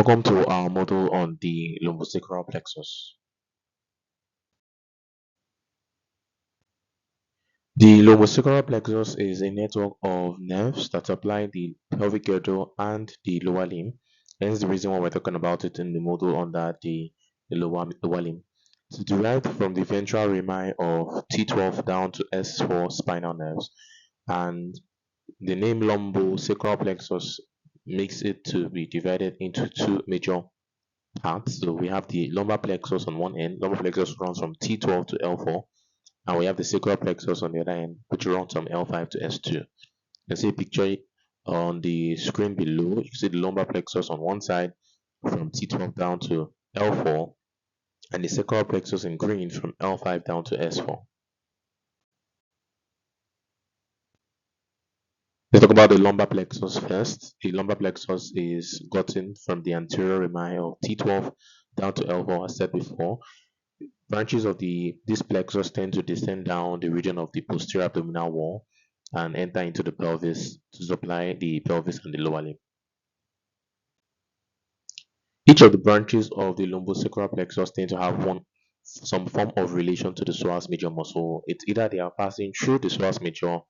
Welcome to our model on the lumbosacral plexus. The lumbosacral plexus is a network of nerves that supply the pelvic girdle and the lower limb. Hence the reason why we're talking about it in the model under the lower limb. It's derived from the ventral rami of T12 down to S4 spinal nerves, and the name lumbosacral plexus makes it to be divided into two major parts. So we have the lumbar plexus on one end. Lumbar plexus runs from T12 to L4, and we have the sacral plexus on the other end, which runs from L5 to S2. You can see a picture on the screen below. You can see the lumbar plexus on one side from T12 down to L4, and the sacral plexus in green from L5 down to S4. Let's talk about the lumbar plexus first. The lumbar plexus is gotten from the anterior rami of T12 down to L4, as said before. Branches of this plexus tend to descend down the region of the posterior abdominal wall and enter into the pelvis to supply the pelvis and the lower limb. Each of the branches of the lumbosacral plexus tend to have some form of relation to the psoas major muscle. It's either they are passing through the psoas major,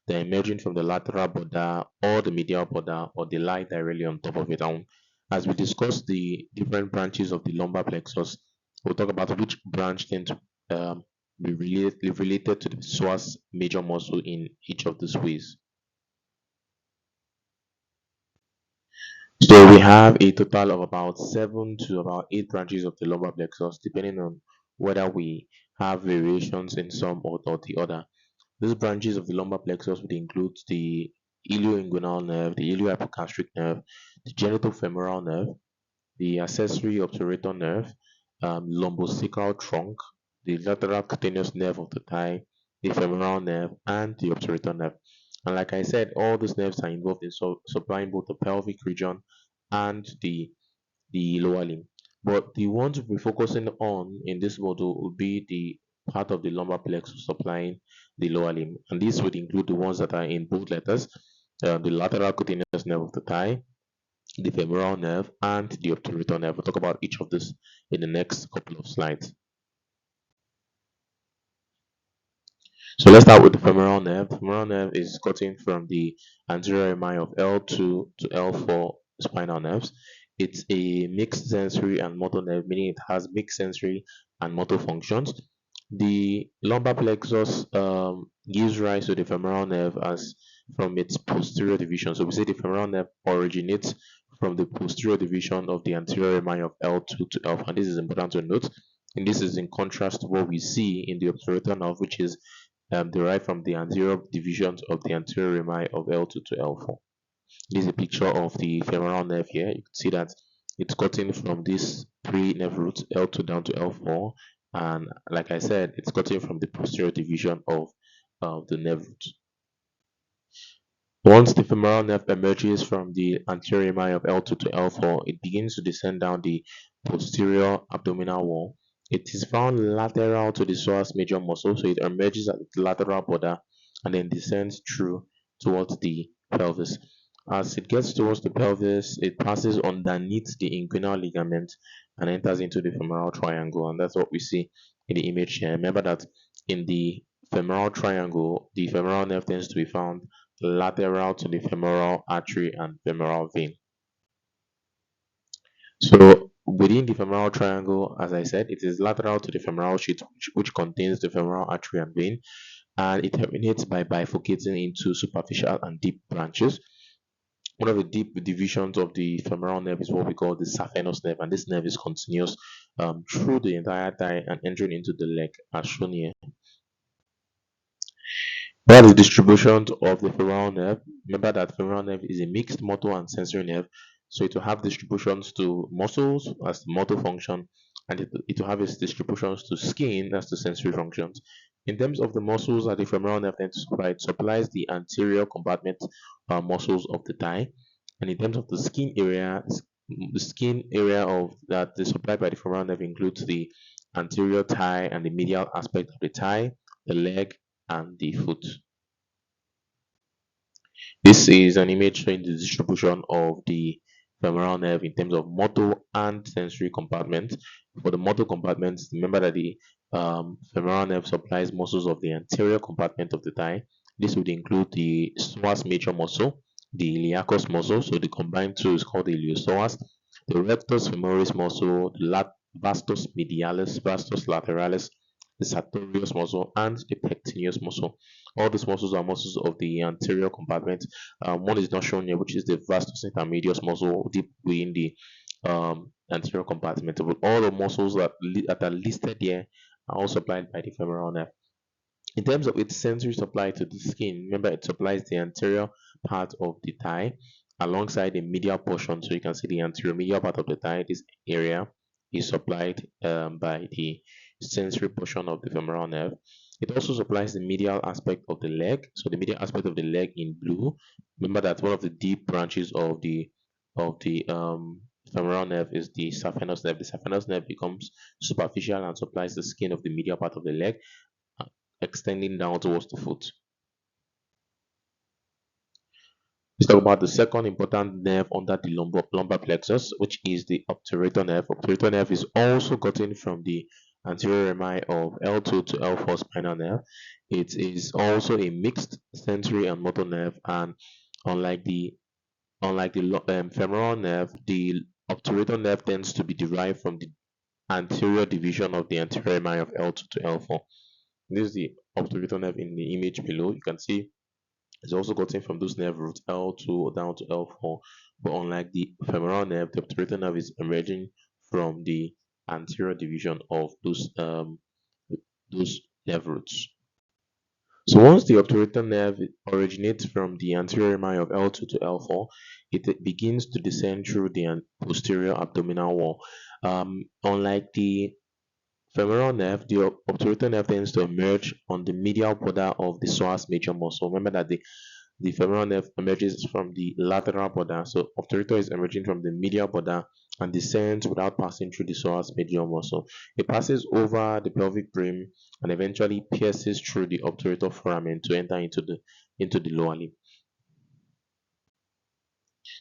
they're emerging from the lateral border or the medial border, or they lie directly on top of it. And as we discuss the different branches of the lumbar plexus, we'll talk about which branch tend to be related to the psoas major muscle in each of these ways. So we have a total of about 7 to about 8 branches of the lumbar plexus, depending on whether we have variations in some or the other. These branches of the lumbar plexus would include the ilioinguinal nerve, the iliohypogastric nerve, the genitofemoral nerve, the accessory obturator nerve, lumbosacral trunk, the lateral cutaneous nerve of the thigh, the femoral nerve, and the obturator nerve. And like I said, all these nerves are involved in supplying both the pelvic region and the lower limb. But the ones we're focusing on in this model will be the part of the lumbar plexus supplying the lower limb. And these would include the ones that are in bold letters, the lateral cutaneous nerve of the thigh, the femoral nerve, and the obturator nerve. We'll talk about each of this in the next couple of slides. So let's start with the femoral nerve. The femoral nerve is gotten from the anterior rami of L2 to L4 spinal nerves. It's a mixed sensory and motor nerve, meaning it has mixed sensory and motor functions. The lumbar plexus gives rise to the femoral nerve as from its posterior division. So we say the femoral nerve originates from the posterior division of the anterior rami of L2 to L4. And this is important to note. And this is in contrast to what we see in the obturator nerve, which is derived from the anterior divisions of the anterior rami of L2 to L4. This is a picture of the femoral nerve here. You can see that it's gotten from these three nerve roots, L2 down to L4, and like I said, it's gotten from the posterior division of the nerve root. Once the femoral nerve emerges from the anterior rami of L2 to L4, it begins to descend down the posterior abdominal wall. It is found lateral to the psoas major muscle, so it emerges at the lateral border and then descends through towards the pelvis. As it gets towards the pelvis, it passes underneath the inguinal ligament and enters into the femoral triangle, and that's what we see in the image here. Remember that in the femoral triangle, the femoral nerve tends to be found lateral to the femoral artery and femoral vein. So within the femoral triangle, as I said, it is lateral to the femoral sheath, which contains the femoral artery and vein, and it terminates by bifurcating into superficial and deep branches. One of the deep divisions of the femoral nerve is what we call the saphenous nerve, and this nerve is continuous through the entire thigh and entering into the leg, as shown here. What are the distributions of the femoral nerve? Remember that femoral nerve is a mixed motor and sensory nerve, so it will have distributions to muscles as the motor function, and it will have its distributions to skin as the sensory functions. In terms of the muscles that the femoral nerve tends to supply, it supplies the anterior compartment muscles of the thigh, and in terms of the skin area, the skin area of that is supplied by the femoral nerve includes the anterior thigh and the medial aspect of the thigh, the leg, and the foot. This is an image showing the distribution of the femoral nerve in terms of motor and sensory compartments. For the motor compartments, remember that the femoral nerve supplies muscles of the anterior compartment of the thigh. This would include the psoas major muscle, the iliacus muscle, so the combined two is called the iliopsoas, the rectus femoris muscle, the vastus medialis, vastus lateralis, the sartorius muscle, and the pectineus muscle. All these muscles are muscles of the anterior compartment. One is not shown here, which is the vastus intermedius muscle deep within the anterior compartment. But all the muscles that are listed here are all supplied by the femoral nerve. In terms of its sensory supply to the skin, remember it supplies the anterior part of the thigh alongside the medial portion. So you can see the anterior medial part of the thigh, this area is supplied by the sensory portion of the femoral nerve. It also supplies the medial aspect of the leg. So the medial aspect of the leg in blue. Remember that one of the deep branches of the femoral nerve is the saphenous nerve. The saphenous nerve becomes superficial and supplies the skin of the medial part of the leg extending down towards the foot. Let's talk about the second important nerve under the lumbar plexus, which is the obturator nerve. Obturator nerve is also gotten from the anterior rami of L2 to L4 spinal nerve. It is also a mixed sensory and motor nerve, and unlike the femoral nerve, the obturator nerve tends to be derived from the anterior division of the anterior rami of L2 to L4. This is the obturator nerve in the image below. You can see it's also gotten from those nerve roots L2 down to L4. But unlike the femoral nerve, the obturator nerve is emerging from the anterior division of those nerve roots. So once the obturator nerve originates from the anterior rami of L2 to L4, it begins to descend through the posterior abdominal wall. Unlike the femoral nerve, the obturator nerve tends to emerge on the medial border of the psoas major muscle. Remember that the femoral nerve emerges from the lateral border, so obturator is emerging from the medial border and descends without passing through the psoas major muscle. It passes over the pelvic brim and eventually pierces through the obturator foramen to enter into the lower limb.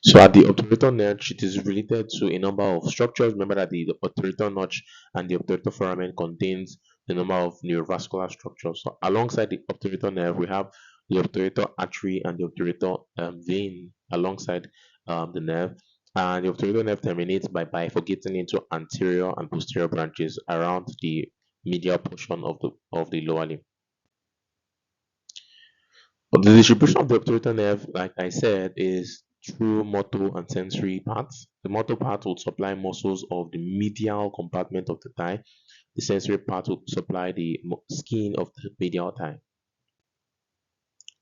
So at the obturator notch, it is related to a number of structures. Remember that the obturator notch and the obturator foramen contains the number of neurovascular structures. So alongside the obturator nerve, we have the obturator artery and the obturator vein alongside the nerve. And the obturator nerve terminates by bifurcating into anterior and posterior branches around the medial portion of the lower limb. But the distribution of the obturator nerve, like I said, is through motor and sensory parts. The motor part will supply muscles of the medial compartment of the thigh. The sensory part will supply the skin of the medial thigh.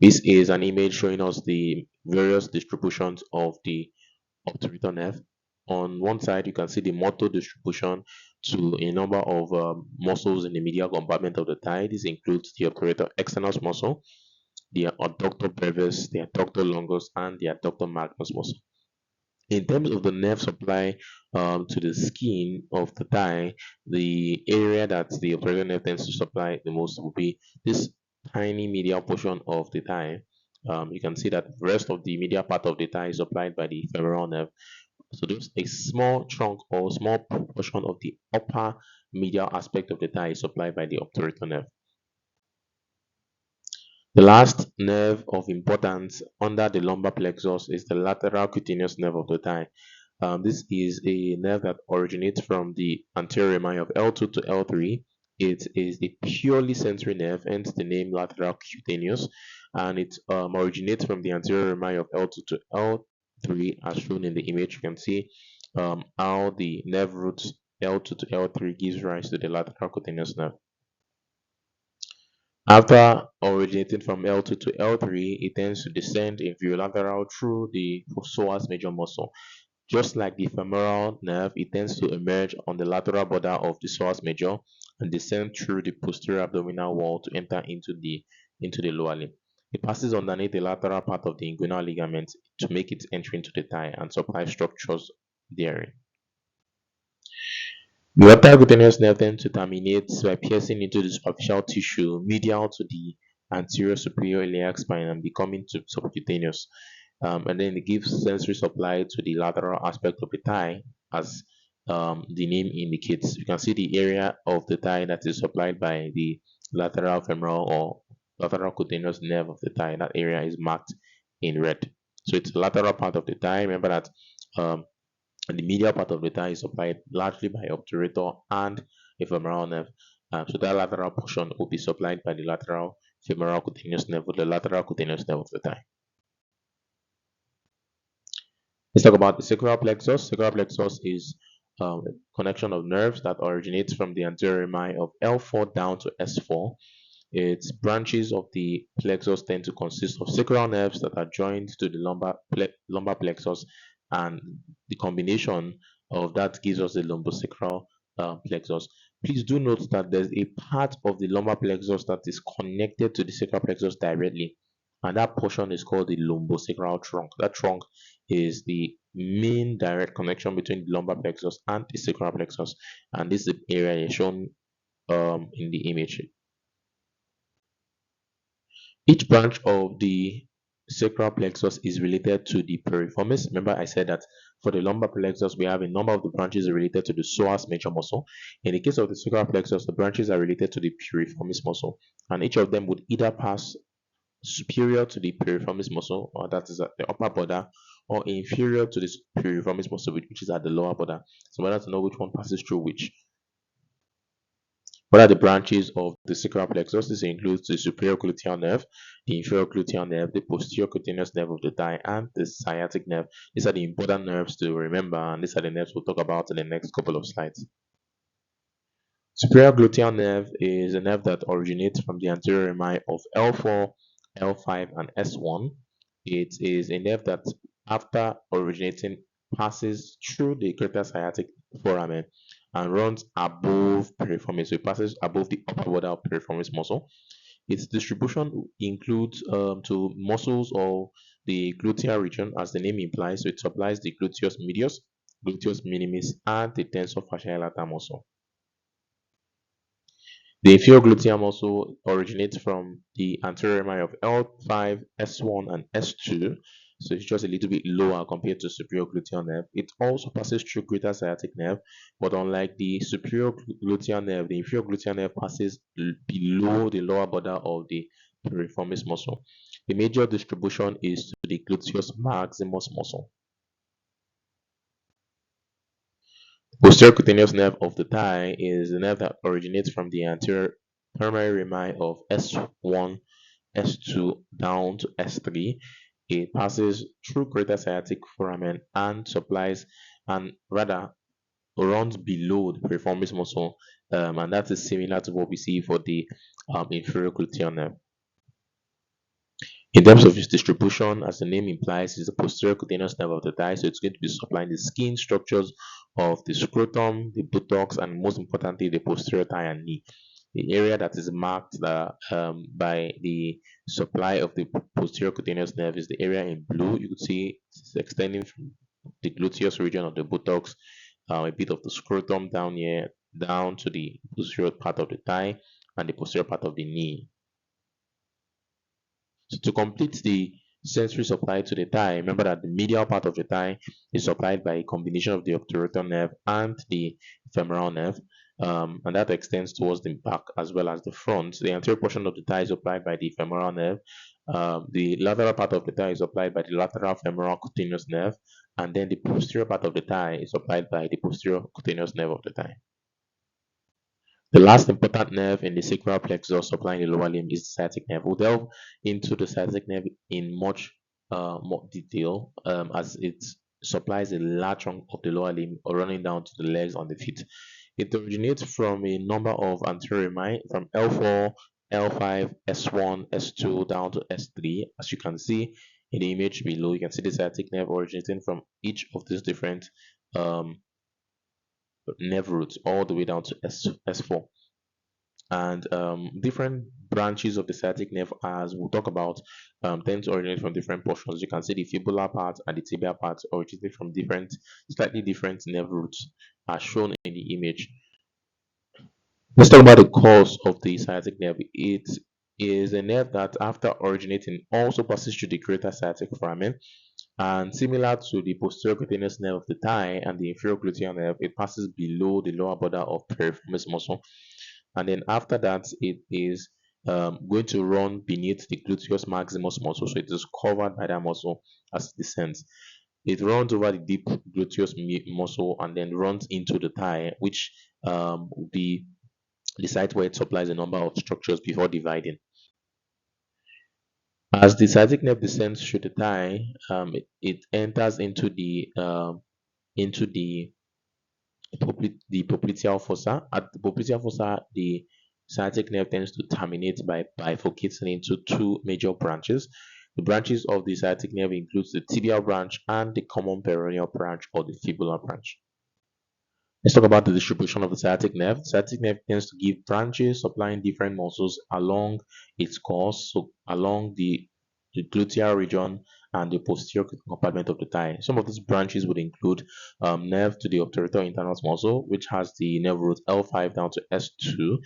This is an image showing us the various distributions of the obturator nerve. On one side, you can see the motor distribution to a number of muscles in the medial compartment of the thigh. This includes the obturator externus muscle, the adductor brevis, the adductor longus, and the adductor magnus muscle. In terms of the nerve supply to the skin of the thigh, the area that the obturator nerve tends to supply the most will be this tiny medial portion of the thigh. You can see that the rest of the medial part of the thigh is supplied by the femoral nerve. So there's a small chunk or small portion of the upper medial aspect of the thigh is supplied by the obturator nerve. The last nerve of importance under the lumbar plexus is the lateral cutaneous nerve of the thigh. This is a nerve that originates from the anterior rami of L2 to L3. It is a purely sensory nerve, hence the name lateral cutaneous, and it originates from the anterior rami of L2 to L3, as shown in the image. You can see how the nerve roots L2 to L3 gives rise to the lateral cutaneous nerve. After originating from L2 to L3, it tends to descend inferolateral through the psoas major muscle. Just like the femoral nerve, it tends to emerge on the lateral border of the psoas major and descend through the posterior abdominal wall to enter into the lower limb. It passes underneath the lateral part of the inguinal ligament to make its entry into the thigh and supply structures therein. The lateral cutaneous nerve tends to terminate by piercing into the superficial tissue medial to the anterior superior iliac spine and becoming subcutaneous. and then it gives sensory supply to the lateral aspect of the thigh, as the name indicates. You can see the area of the thigh that is supplied by the lateral femoral or lateral cutaneous nerve of the thigh. That area is marked in red. So it's the lateral part of the thigh. Remember that um, the medial part of the thigh is supplied largely by obturator and a femoral nerve. So that lateral portion will be supplied by the lateral femoral cutaneous nerve or the lateral cutaneous nerve of the thigh. Let's talk about the sacral plexus. Sacral plexus is a connection of nerves that originates from the anterior rami of L4 down to S4. Its branches of the plexus tend to consist of sacral nerves that are joined to the lumbar plexus, and the combination of that gives us the lumbosacral plexus. Please do note that there's a part of the lumbar plexus that is connected to the sacral plexus directly, and that portion is called the lumbosacral trunk. That trunk is the main direct connection between the lumbar plexus and the sacral plexus, and this is the area shown in the image. Each branch of the sacral plexus is related to the piriformis. Remember, I said that for the lumbar plexus, we have a number of the branches related to the psoas major muscle. In the case of the sacral plexus, the branches are related to the piriformis muscle, and each of them would either pass superior to the piriformis muscle, or that is at the upper border, or inferior to the piriformis muscle, which is at the lower border. So, we want to know which one passes through which. What are the branches of the sacral plexus? This includes the superior gluteal nerve, the inferior gluteal nerve, the posterior cutaneous nerve of the thigh, and the sciatic nerve. These are the important nerves to remember, and these are the nerves we'll talk about in the next couple of slides. Superior gluteal nerve is a nerve that originates from the anterior rami of L4, L5, and S1. It is a nerve that, after originating, passes through the greater sciatic foramen and runs above piriformis. So it passes above the upper border of piriformis muscle. Its distribution includes to muscles of the gluteal region, as the name implies. So it supplies the gluteus medius, gluteus minimis, and the tensor fasciae lata muscle. The inferior gluteal muscle originates from the anterior rami of L5, S1, and S2, so it's just a little bit lower compared to superior gluteal nerve. It also passes through greater sciatic nerve, but unlike the superior gluteal nerve, the inferior gluteal nerve passes below the lower border of the piriformis muscle. The major distribution is to the gluteus maximus muscle. Posterior cutaneous nerve of the thigh is the nerve that originates from the anterior primary rami of S1, S2 down to S3. It passes through greater sciatic foramen and supplies, and rather runs below the piriformis muscle, and that is similar to what we see for the inferior gluteal nerve. In terms of its distribution, as the name implies, is the posterior cutaneous nerve of the thigh, so it's going to be supplying the skin structures of the scrotum, the buttocks, and most importantly, the posterior thigh and knee. The area that is marked by the supply of the posterior cutaneous nerve is the area in blue. You could see it's extending from the gluteus region of the buttocks, a bit of the scrotum down here, down to the posterior part of the thigh and the posterior part of the knee. So to complete the sensory supply to the thigh, remember that the medial part of the thigh is supplied by a combination of the obturator nerve and the femoral nerve, and that extends towards the back as well as the front. The anterior portion of the thigh is supplied by the femoral nerve. The lateral part of the thigh is supplied by the lateral femoral cutaneous nerve, and then the posterior part of the thigh is supplied by the posterior cutaneous nerve of the thigh. The last important nerve in the sacral plexus supplying the lower limb is the sciatic nerve. We'll delve into the sciatic nerve in much more detail, as it supplies a large chunk of the lower limb running down to the legs and the feet. It originates from a number of anterior rami from L4, L5, S1, S2 down to S3. As you can see in the image below, you can see the sciatic nerve originating from each of these different nerve roots all the way down to S4. And different branches of the sciatic nerve, as we'll talk about, tend to originate from different portions. You can see the fibular part and the tibial part originate from slightly different nerve roots, as shown in the image. Let's talk about the cause of the sciatic nerve. It is a nerve that, after originating, also passes through the greater sciatic foramen. And similar to the posterior cutaneous nerve of the thigh and the inferior gluteal nerve, it passes below the lower border of piriformis muscle. And then after that, it is going to run beneath the gluteus maximus muscle. So it is covered by that muscle as it descends. It runs over the deep gluteus muscle and then runs into the thigh, which will be the site where it supplies a number of structures before dividing. As the sciatic nerve descends through the thigh, it enters into the popliteal fossa. At the popliteal fossa, the sciatic nerve tends to terminate by bifurcating into two major branches. The branches of the sciatic nerve includes the tibial branch and the common peroneal branch or the fibular branch. Let's talk about the distribution of the sciatic nerve. Sciatic nerve tends to give branches supplying different muscles along its course, so along the gluteal region and the posterior compartment of the thigh. Some of these branches would include nerve to the obturator internus muscle, which has the nerve root L5 down to S2,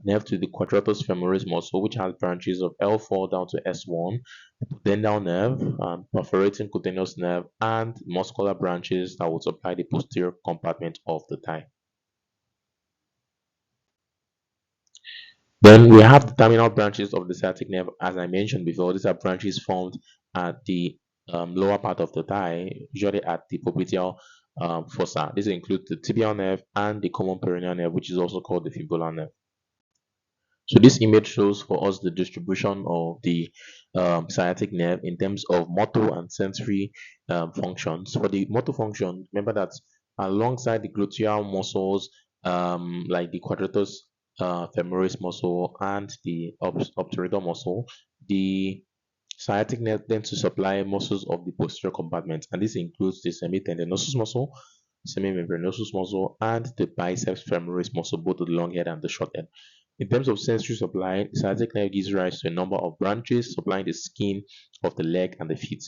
nerve to the quadratus femoris muscle, which has branches of L4 down to S1, pudendal nerve, perforating cutaneous nerve, and muscular branches that will supply the posterior compartment of the thigh. Then we have the terminal branches of the sciatic nerve. As I mentioned before, these are branches formed at the lower part of the thigh, usually at the popliteal fossa. This includes the tibial nerve and the common peroneal nerve, which is also called the fibular nerve. So this image shows for us the distribution of the sciatic nerve in terms of motor and sensory functions. For the motor function, remember that alongside the gluteal muscles, like the quadratus femoris muscle and the obturator muscle, the sciatic nerve tends to supply muscles of the posterior compartment, and this includes the semitendinosus muscle, semimembranosus muscle, and the biceps femoris muscle, both the long head and the short head. In terms of sensory supply, the sciatic nerve gives rise to a number of branches supplying the skin of the leg and the feet.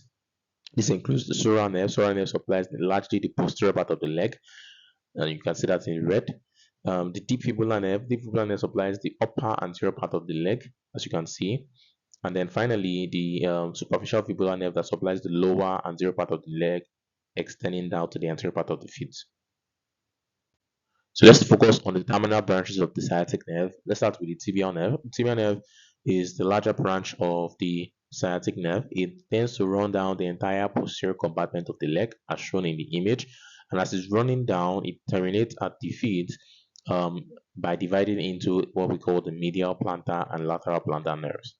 This includes the sural nerve. Sural nerve supplies largely the posterior part of the leg, and you can see that in red. The deep fibular nerve supplies the upper anterior part of the leg, as you can see. And then finally, the superficial fibular nerve that supplies the lower anterior part of the leg, extending down to the anterior part of the feet. So let's focus on the terminal branches of the sciatic nerve. Let's start with the tibial nerve. The tibial nerve is the larger branch of the sciatic nerve. It tends to run down the entire posterior compartment of the leg, as shown in the image. And as it's running down, it terminates at the feet by dividing into what we call the medial plantar and lateral plantar nerves.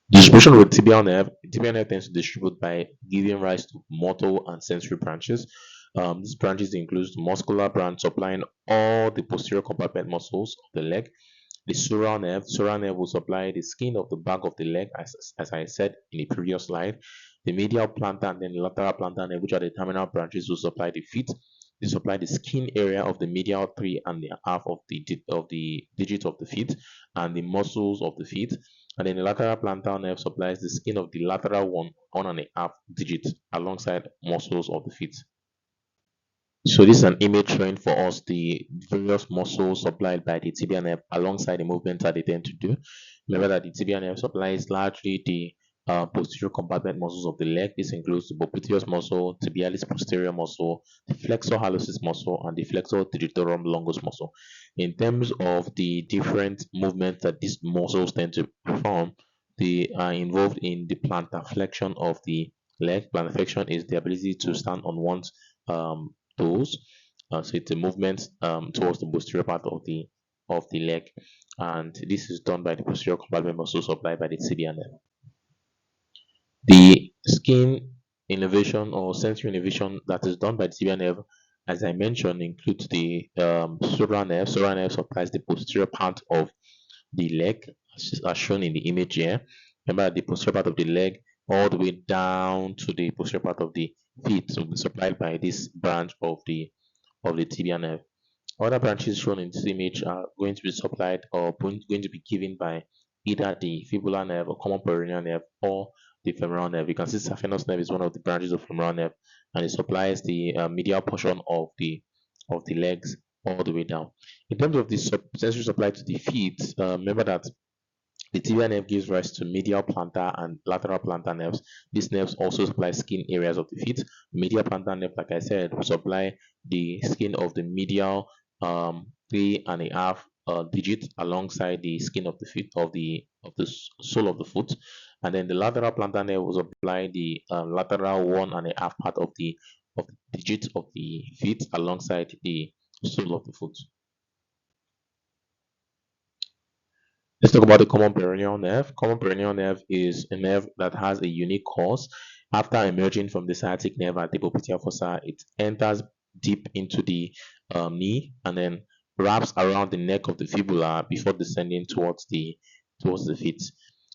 Distribution with tibial nerve tends to distribute by giving rise to motor and sensory branches. These branches include the muscular branch supplying all the posterior compartment muscles of the leg. The sural nerve will supply the skin of the back of the leg, as I said in the previous slide. The medial plantar and then the lateral plantar nerve, which are the terminal branches, will supply the feet. They supply the skin area of the medial 3.5 of the digit of the feet and the muscles of the feet. And then the lateral plantar nerve supplies the skin of the lateral 1.5 digit alongside muscles of the feet. So this is an image showing for us the various muscles supplied by the tibial nerve alongside the movements that they tend to do. Remember that the tibial nerve supplies largely the posterior compartment muscles of the leg. This includes the popliteus muscle, tibialis posterior muscle, the flexor hallucis muscle, and the flexor digitorum longus muscle. In terms of the different movements that these muscles tend to perform, they are involved in the plantar flexion of the leg. Plantar flexion is the ability to stand on one's toes. So it's a movement towards the posterior part of the leg, and this is done by the posterior compartment muscle supplied by the tibial nerve. The skin innervation or sensory innervation that is done by the tibial nerve, as I mentioned, includes the sural nerve. Sural nerve supplies the posterior part of the leg, as shown in the image here. Remember, the posterior part of the leg all the way down to the posterior part of the feet will be supplied by this branch of the tibial nerve. Other branches shown in this image are going to be supplied or going to be given by either the fibular nerve or common peroneal nerve or the femoral nerve. You can see saphenous nerve is one of the branches of femoral nerve, and it supplies the medial portion of the legs all the way down. In terms of the sensory supply to the feet, remember that The tibial nerve gives rise to medial plantar and lateral plantar nerves. These nerves also supply skin areas of the feet. Medial plantar nerve, like I said, will supply the skin of the medial 3.5 digit alongside the skin of the feet of the sole of the foot, and then the lateral plantar nerve will supply the lateral 1.5 part of the digit of the feet alongside the sole of the foot. Let's talk about the common peroneal nerve. Common peroneal nerve is a nerve that has a unique course. After emerging from the sciatic nerve at the popliteal fossa, it enters deep into the knee and then wraps around the neck of the fibula before descending towards the feet.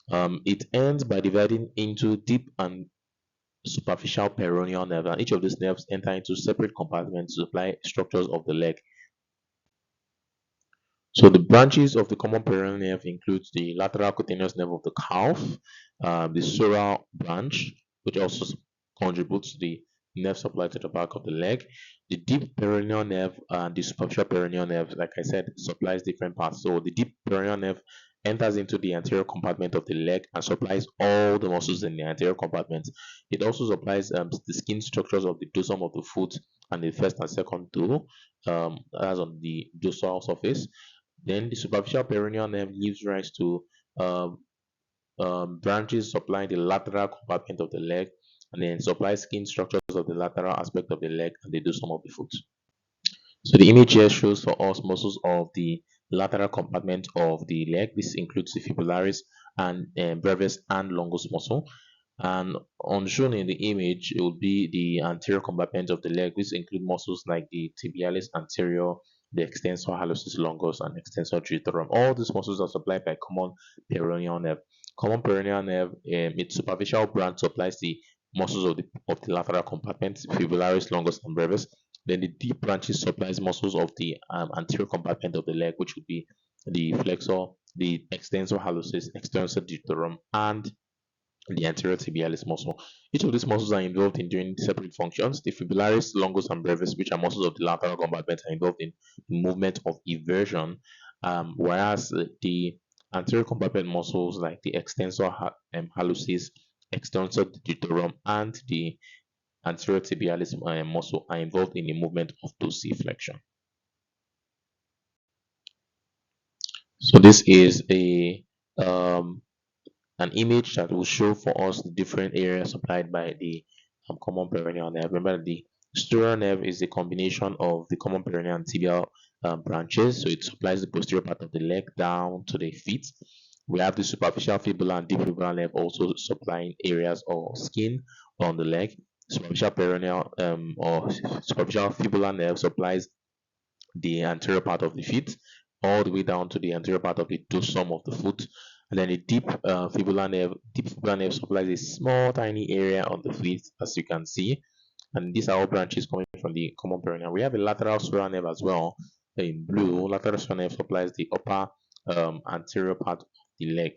It ends by dividing into deep and superficial peroneal nerve, and each of these nerves enter into separate compartments to supply structures of the leg. So the branches of the common peroneal nerve includes the lateral cutaneous nerve of the calf, the sural branch, which also contributes to the nerve supply to the back of the leg. The deep peroneal nerve and the superficial peroneal nerve, like I said, supplies different parts. So the deep peroneal nerve enters into the anterior compartment of the leg and supplies all the muscles in the anterior compartment. It also supplies the skin structures of the dorsum of the foot and the first and second toe, as on the dorsal surface. Then the superficial peroneal nerve gives rise to um, branches supplying the lateral compartment of the leg and then supplies skin structures of the lateral aspect of the leg and the dorsum of the foot. So the image here shows for us muscles of the lateral compartment of the leg. This includes the fibularis and brevis and longus muscle. And on shown in the image, it will be the anterior compartment of the leg, which include muscles like the tibialis anterior, the extensor hallucis longus, and extensor digitorum. All these muscles are supplied by common peroneal nerve. Common peroneal nerve, its superficial branch supplies the muscles of the lateral compartment, fibularis longus and brevis. Then the deep branches supplies muscles of the anterior compartment of the leg, which would be the flexor, the extensor hallucis, extensor digitorum, and the anterior tibialis muscle. Each of these muscles are involved in doing separate functions. The fibularis, longus, and brevis, which are muscles of the lateral compartment, are involved in movement of eversion, whereas the anterior compartment muscles like the extensor hallucis, extensor digitorum, and the anterior tibialis muscle are involved in the movement of dorsiflexion. So this is um, an image that will show for us the different areas supplied by the common peroneal nerve. Remember, the steral nerve is a combination of the common peroneal and tibial branches, so it supplies the posterior part of the leg down to the feet. We have the superficial fibular and deep fibular nerve also supplying areas of skin on the leg. Superficial peroneal or superficial fibular nerve supplies the anterior part of the feet all the way down to the anterior part of the dorsum of the foot. And then the deep fibular nerve supplies a small tiny area on the feet, as you can see. And these are all branches coming from the common peroneal. We have a lateral sural nerve as well in blue. Lateral sural nerve supplies the upper anterior part of the leg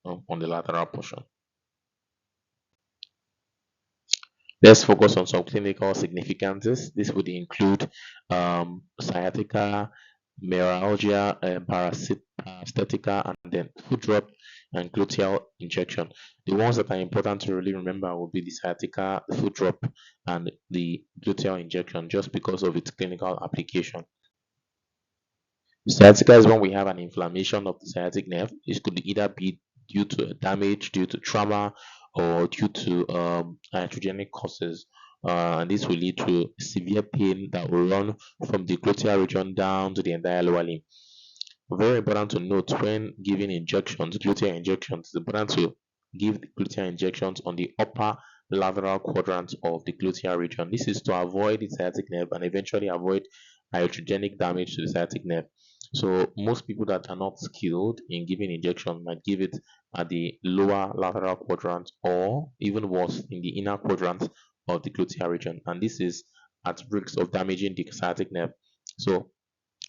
on the lateral portion. Let's focus on some clinical significances. This would include sciatica, myalgia, paraesthetica, and then foot drop and gluteal injection. The ones that are important to really remember will be the sciatica, the foot drop, and the gluteal injection, just because of its clinical application. Sciatica is when we have an inflammation of the sciatic nerve. It could either be due to damage, due to trauma, or due to iatrogenic causes. And this will lead to severe pain that will run from the gluteal region down to the entire lower limb. Very important to note when giving injections, gluteal injections, it's important to give the gluteal injections on the upper lateral quadrant of the gluteal region. This is to avoid the sciatic nerve and eventually avoid iatrogenic damage to the sciatic nerve. So most people that are not skilled in giving injection might give it at the lower lateral quadrant or even worse in the inner quadrant of the gluteal region, and this is at risk of damaging the sciatic nerve. So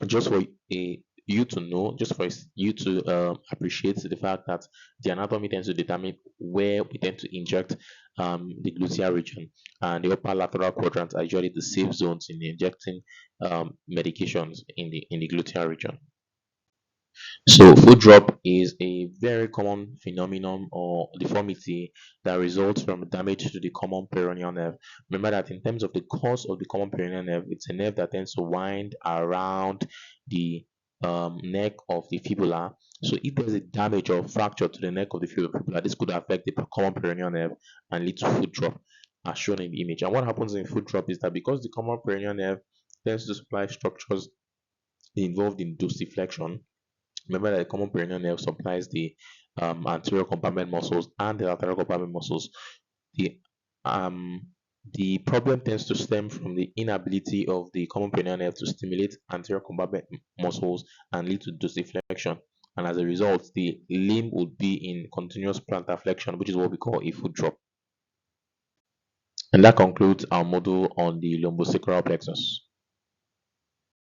just for you to know, just for you to appreciate the fact that the anatomy tends to determine where we tend to inject the gluteal region, and the upper lateral quadrants are usually the safe zones in injecting medications in the gluteal region. So foot drop is a very common phenomenon or deformity that results from damage to the common peroneal nerve. Remember that in terms of the cause of the common peroneal nerve, it's a nerve that tends to wind around the neck of the fibula. So if there's a damage or fracture to the neck of the fibula, this could affect the common peroneal nerve and lead to foot drop, as shown in the image. And what happens in foot drop is that because the common peroneal nerve tends to supply structures involved in dorsiflexion. Remember that the common peroneal nerve supplies the anterior compartment muscles and the lateral compartment muscles. The um, the problem tends to stem from the inability of the common peroneal nerve to stimulate anterior compartment muscles and lead to dorsiflexion. And as a result, the limb would be in continuous plantar flexion, which is what we call a foot drop. And that concludes our module on the lumbosacral plexus.